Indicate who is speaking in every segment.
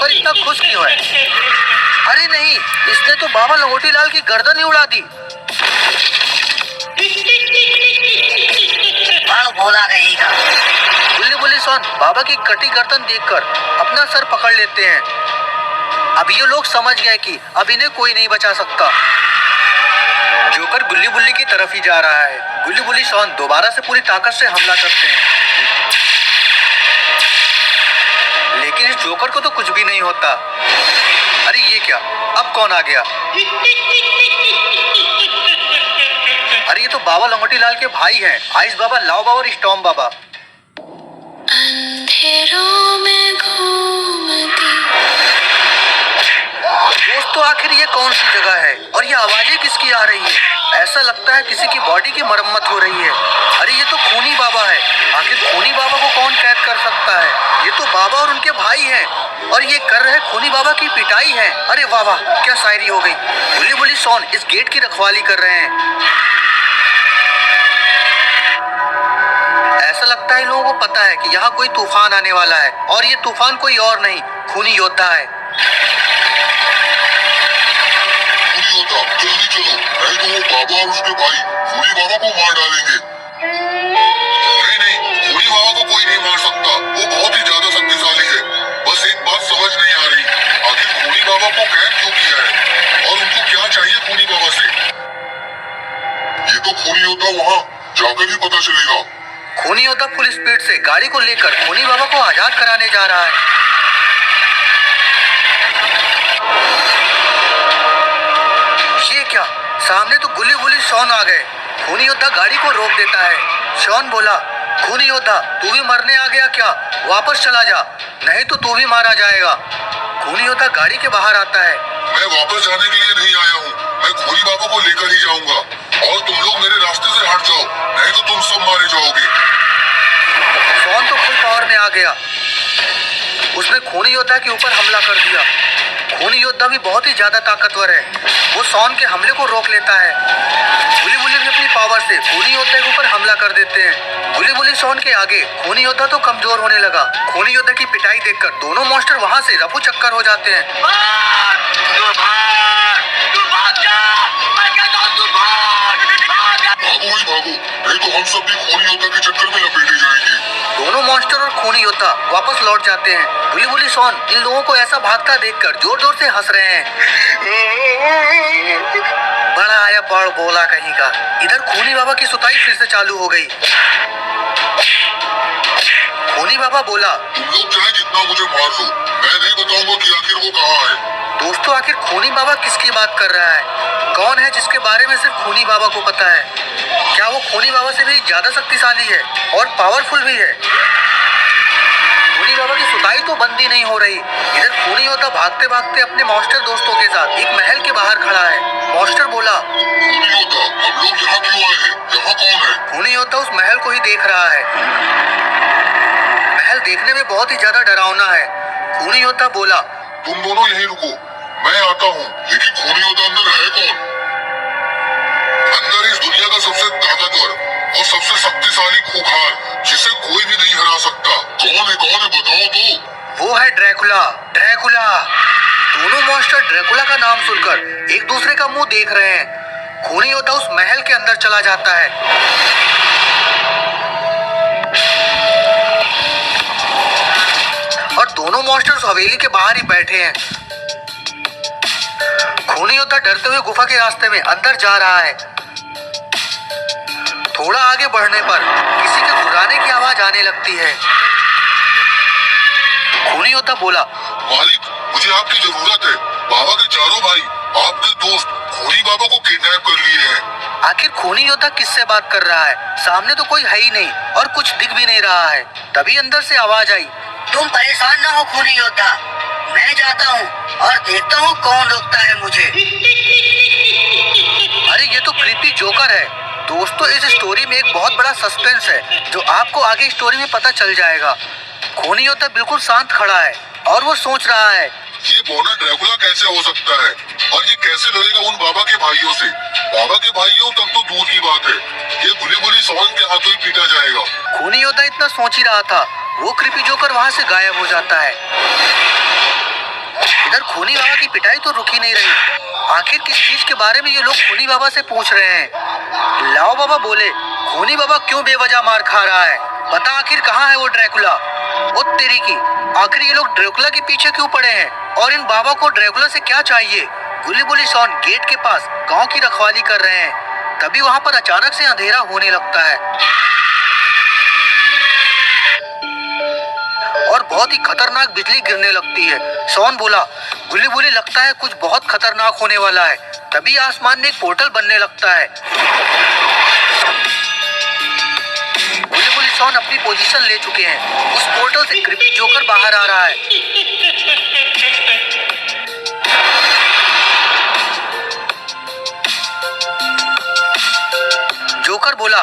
Speaker 1: पर इतना खुश क्यों है? अरे नहीं, इसने तो बाबा लंगोटी लाल की गर्दन ही उड़ा दी।
Speaker 2: भोला रहेगा।
Speaker 1: बुल्ली बुल्ली सोन बाबा की कटी गर्दन देखकर अपना सर पकड़ लेते हैं। अब ये लोग समझ गए कि अब इन्हें कोई नहीं बचा सकता। जोकर गुल्ली बुल्ली की तरफ ही जा रहा है। गुल्ली बुल्ली सोन दोबारा से पूरी ताकत से हमला करते हैं, लेकिन इस जोकर को तो कुछ भी नहीं होता। अरे ये क्या, अब कौन आ गया? अरे ये तो बाबा लंगोटी लाल के भाई हैं, आइस बाबा, लाओ बाबा और स्टॉर्म बाबा।
Speaker 3: अंधेरों में घूमती।
Speaker 1: दोस्तों आखिर ये कौन सी जगह है और ये आवाजें किसकी आ रही है? ऐसा लगता है किसी की बॉडी की मरम्मत हो रही है। अरे ये तो खूनी बाबा है। आखिर खूनी बाबा को कौन कैद कर सकता है? ये तो बाबा और उनके भाई हैं और ये कर रहे खूनी बाबा की पिटाई है। अरे वाह वाह, क्या शायरी हो गई। बुल्ली बुल्ली सोन इस गेट की रखवाली कर रहे हैं। ऐसा लगता है लोगों को पता है कि यहाँ कोई तूफान आने वाला है और ये तूफान कोई और नहीं, खूनी योद्धा है।
Speaker 4: जल्दी चलो, नहीं तो वो बाबा और उसके भाई खूनी बाबा को मार डालेंगे। नहीं, खूनी बाबा को कोई नहीं मार सकता, वो बहुत ही ज्यादा शक्तिशाली है। बस एक बात समझ नहीं आ रही, आखिर खूनी बाबा को कैद क्यों किया है और उनको क्या चाहिए खूनी बाबा से? ये तो खूनी योद्धा वहाँ जाकर ही पता चलेगा।
Speaker 1: खूनी योद्धा फुल स्पीड से गाड़ी को लेकर खूनी बाबा को आजाद कराने जा रहा है। ये क्या, सामने तो गुल्ली बुल्ली शॉन आ गए। खूनी योद्धा गाड़ी को रोक देता है। शॉन बोला, खूनी योद्धा तू भी मरने आ गया क्या? वापस चला जा, नहीं तो तू भी मारा जाएगा। खूनी योद्धा गाड़ी के बाहर आता है।
Speaker 4: मैं वापस जाने के लिए नहीं आया हूँ, मैं खूनी बाबा को लेकर ही जाऊंगा और तुम लोग मेरे रास्ते से हट जाओ, नहीं तो तुम सब मारे जाओगे।
Speaker 1: शॉन तो फुल पावर में आ गया, उसने खूनी योद्धा के ऊपर हमला कर दिया। खूनी योद्धा भी बहुत ही ज्यादा ताकतवर है, वो शॉन के हमले को रोक लेता है। बुली बुली भी अपनी पावर से खूनी योद्धा के ऊपर हमला कर देते हैं। बुली बुली शॉन के आगे खूनी योद्धा तो कमजोर होने लगा। खूनी योद्धा की पिटाई देखकर दोनों मॉन्स्टर वहां से रफू चक्कर हो जाते हैं।
Speaker 4: भागो ही भागो, नहीं तो हम सब भी खूनी योद्धा के चक्कर में लपेटे जाएंगे।
Speaker 1: दोनों मॉन्स्टर और खूनी योद्धा वापस लौट जाते हैं। बुली बुली शॉन इन लोगों को ऐसा भागता देखकर जोर जोर से हंस रहे हैं। बड़ा आया बड़ बोला कहीं का। इधर खूनी बाबा की सुताई फिर से चालू हो गई। खूनी बाबा बोला,
Speaker 4: तुम लोग चाहे जितना मुझे मार लो, मैं नहीं बताऊंगा कि आखिर वो कहाँ है।
Speaker 1: दोस्तों आखिर खूनी बाबा किसकी बात कर रहा है? कौन है जिसके बारे में सिर्फ खूनी बाबा को पता है? क्या वो खूनी बाबा से भी ज्यादा शक्तिशाली है और पावरफुल भी है? खूनी बाबा की सुताई तो बंद ही नहीं हो रही। इधर खूनी योद्धा भागते भागते अपने मॉन्स्टर दोस्तों के साथ एक महल के बाहर खड़ा है। मॉन्स्टर बोला,
Speaker 4: खूनी योद्धा हम लोग यहाँ क्यों आए हैं? यहाँ कौन है?
Speaker 1: खूनी योद्धा उस महल को ही देख रहा है। महल देखने में बहुत ही ज्यादा डरावना है। खूनी योद्धा बोला,
Speaker 4: तुम दोनों यहीं रुको, मैं आता हूँ। लेकिन खूनी योद्धा अंदर है कौन? अंदर इस दुनिया का सबसे ताकतवर और सबसे शक्तिशाली खूंखार, जिसे कोई भी नहीं हरा सकता। कौन है बताओ तो।
Speaker 1: वो है ड्रैकुला। ड्रैकुला। दोनों मॉन्स्टर ड्रैकुला का नाम सुनकर एक दूसरे का मुंह देख रहे हैं। खूनी योद्धा उस महल के अंदर चला जाता है। और दोनों मॉन्स्टर्स हवेली के बाहर ही बैठे हैं। खूनी योद्धा डरते हुए गुफा के रास्ते में अंदर जा रहा है। थोड़ा आगे बढ़ने पर किसी के गुर्राने की आवाज आने लगती है। खूनी योद्धा बोला,
Speaker 4: मालिक मुझे आपकी जरूरत है। बाबा के चारों भाई आपके दोस्त खूनी बाबा को किडनैप कर लिए हैं।
Speaker 1: आखिर खूनी योद्धा किससे बात कर रहा है? सामने तो कोई है ही नहीं और कुछ दिख भी नहीं रहा है। तभी अंदर से आवाज आई,
Speaker 2: तुम परेशान ना हो खूनी योद्धा, मैं जाता हूँ और देखता हूँ कौन रोकता है मुझे।
Speaker 1: अरे ये तो क्रीपी जोकर है। दोस्तों इस स्टोरी में एक बहुत बड़ा सस्पेंस है जो आपको आगे स्टोरी में पता चल जाएगा। खूनी योद्धा बिल्कुल शांत खड़ा है और वो सोच रहा है,
Speaker 4: ये बोना ड्रैकुला कैसे हो सकता है और ये कैसे लड़ेगा उन बाबा के भाइयों से? बाबा के भाइयों तक तो दूर की बात है, ये गुली गुली सॉन के हाथों ही पीटा जाएगा।
Speaker 1: खूनी योद्धा इतना सोच ही रहा था, वो क्रीपी जोकर वहाँ से गायब हो जाता है। इधर खूनी बाबा की पिटाई तो रुकी नहीं रही। आखिर किस चीज के बारे में ये लोग खूनी बाबा से पूछ रहे हैं? लाओ बाबा बोले, खूनी बाबा क्यों बेवजह मार खा रहा है? बता आखिर कहाँ है वो ड्रैकुला? ओ तेरी की, आखिर ये लोग ड्रैकुला के पीछे क्यों पड़े हैं? और इन बाबा को ड्रैकुला से क्या चाहिए? गुल्ली बुल्ली शॉन गेट के पास गांव की रखवाली कर रहे हैं। तभी वहां पर अचानक से अंधेरा होने लगता है और बहुत ही खतरनाक बिजली गिरने लगती है। शॉन बोला, गुल्ली बुल्ली लगता है कुछ बहुत खतरनाक होने वाला है। तभी आसमान में एक पोर्टल बनने लगता है। गुल्ली बुल्ली शॉन अपनी पोजीशन ले चुके हैं। उस पोर्टल से क्रीपी जोकर बाहर आ रहा है। जोकर बोला,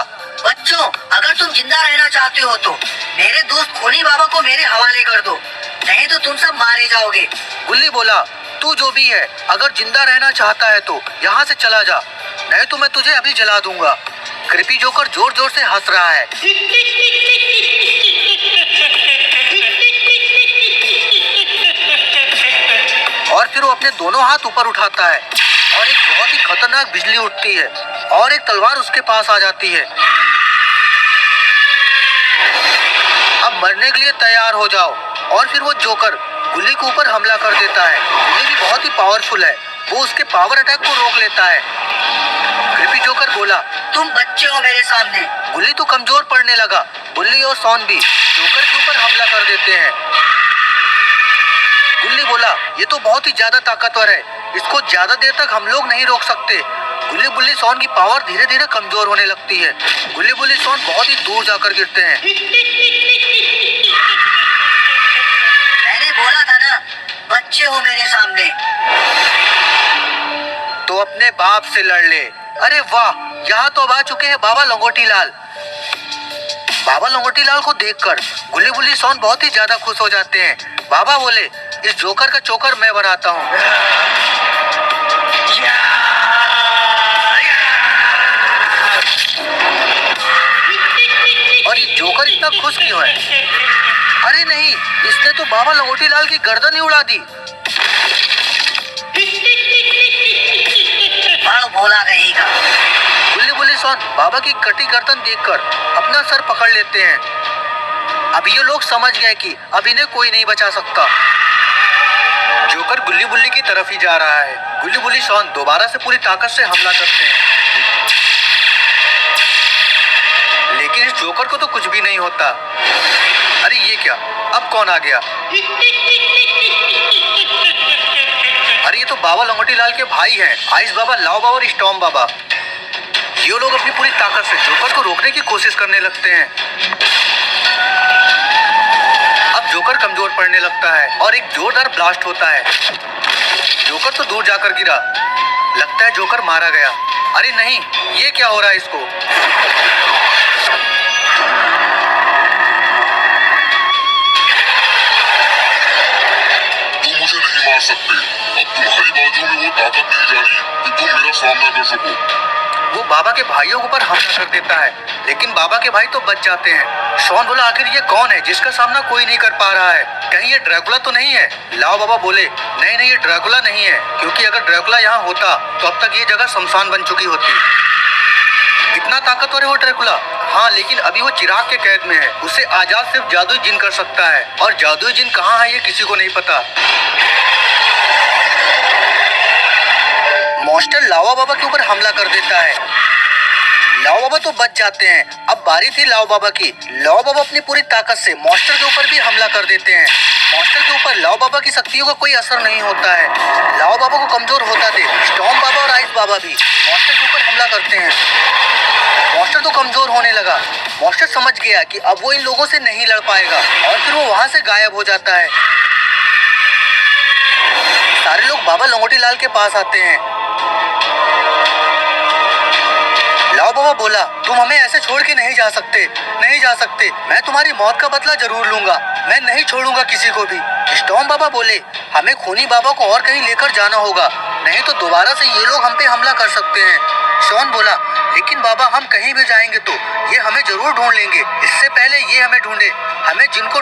Speaker 2: बच्चों, अगर तुम जिंदा रहना चाहते हो तो मेरे दोस्त खूनी बाबा को मेरे हवाले कर दो, नहीं तो तुम सब मारे जाओगे।
Speaker 1: गुल्ली बोला, तू जो भी है, अगर जिंदा रहना चाहता है तो यहाँ से चला जा, नहीं तो मैं तुझे अभी जला दूंगा। क्रीपी जोकर जोर जोर से हंस रहा है। और फिर वो अपने दोनों हाथ ऊपर उठाता है और एक बहुत ही खतरनाक बिजली उठती है और एक तलवार उसके पास आ जाती है। अब मरने के लिए तैयार हो जाओ। और फिर वो जोकर गुल्ली के ऊपर हमला कर देता है। गुल्ली भी बहुत ही पावरफुल है, वो उसके पावर अटैक को रोक लेता है। क्रीपी जोकर बोला,
Speaker 2: तुम बच्चे हो मेरे सामने।
Speaker 1: गुल्ली तो कमजोर पड़ने लगा। गुल्ली और शॉन भी जोकर के ऊपर हमला कर देते हैं। गुल्ली बोला, ये तो बहुत ही ज्यादा ताकतवर है, इसको ज्यादा देर तक हम लोग नहीं रोक सकते। गुल्ली बुल्ली शॉन की पावर धीरे धीरे कमजोर होने लगती है। गुल्ली बुल्ली शॉन बहुत ही दूर जाकर गिरते हैं।
Speaker 2: मैंने बोला था ना, बच्चे हो मेरे सामने।
Speaker 1: तो अपने बाप से लड़ ले। अरे वाह, यहाँ तो अब आ चुके हैं बाबा लंगोटी लाल। बाबा लंगोटी लाल को देखकर गुल्ली बुल्ली शॉन बहुत ही ज्यादा खुश हो जाते हैं। बाबा बोले, इस जोकर का चोकर मैं बनाता हूँ। और ये जोकर इतना खुश क्यों है? अरे नहीं, इसने तो बाबा लंगोटी लाल की गर्दन ही उड़ा दी।
Speaker 2: बड़ भोला रहेगा।
Speaker 1: गुल्ली बुल्ली शॉन बाबा की कटी गर्दन देखकर अपना सर पकड़ लेते हैं। अब ये लोग समझ गए कि अब इन्हें कोई नहीं बचा सकता। जोकर गुल्ली बुल्ली की तरफ ही जा रहा है। गुल्ली बुल्ली शॉन दोबारा से पूरी ताकत से हमला करते हैं, लेकिन इस जोकर को तो कुछ भी नहीं होता। अरे ये क्या, अब कौन आ गया? अरे ये तो बाबा लंगोटी लाल के भाई हैं, आइस बाबा, लाओ बाबा और स्टॉर्म बाबा। ये लोग अपनी पूरी ताकत से जोकर को रोकने की कोशिश करने लगते हैं। अब जोकर कमजोर पड़ने लगता है और एक जोरदार ब्लास्ट होता है। जोकर तो दूर जाकर गिरा। लगता है जोकर मारा गया। अरे नहीं, ये क्या हो रहा है इसको?
Speaker 4: तुम मुझे नहीं मार सकते। अब तुम्हारी बाजू में वो ताकत नहीं जानी कि तुम मेरा सामना कर सको।
Speaker 1: वो बाबा के भाइयों के ऊपर हमला कर देता है, लेकिन बाबा के भाई तो बच जाते हैं। शॉन बोला, आखिर ये कौन है जिसका सामना कोई नहीं कर पा रहा है? कहीं ये ड्रैकुला तो नहीं है? लाओ बाबा बोले, नहीं नहीं, ये ड्रैकुला नहीं है, क्योंकि अगर ड्रैकुला यहाँ होता तो अब तक ये जगह शमशान बन चुकी होती। कितना ताकतवर है वो ड्रैकुला। हाँ, लेकिन अभी वो चिराग के कैद में है। उसे आजाद सिर्फ जादुई जिन कर सकता है, और जादुई जिन कहाँ है ये किसी को नहीं पता। मॉन्स्टर लावा बाबा के ऊपर हमला कर देता है। लावा बाबा तो बच जाते हैं। अब बारी थी लावा बाबा की। लावा बाबा अपनी पूरी ताकत से मॉन्स्टर के ऊपर भी हमला कर देते हैं। मॉन्स्टर के ऊपर लावा बाबा की शक्तियों का कोई असर नहीं होता है। लावा बाबा को कमजोर होता थे। स्टॉर्म बाबा और आइस बाबा भी मॉन्स्टर के ऊपर हमला करते हैं। मॉन्स्टर तो कमजोर होने लगा। मॉन्स्टर समझ गया कि अब वो इन लोगों से नहीं लड़ पाएगा और फिर वो वहां से गायब हो जाता है। सारे लोग बाबा लंगोटी लाल के पास आते हैं। लाओ बाबा बोला, तुम हमें ऐसे छोड़ के नहीं जा सकते, नहीं जा सकते। मैं तुम्हारी मौत का बदला जरूर लूंगा, मैं नहीं छोड़ूंगा किसी को भी। स्टॉर्म बाबा बोले, हमें खूनी बाबा को और कहीं लेकर जाना होगा, नहीं तो दोबारा से ये लोग हम पे हमला कर सकते हैं। शॉन बोला, लेकिन बाबा हम कहीं भी जाएंगे तो ये हमें जरूर ढूंढ लेंगे। इससे पहले ये हमें ढूंढे, हमें जिनको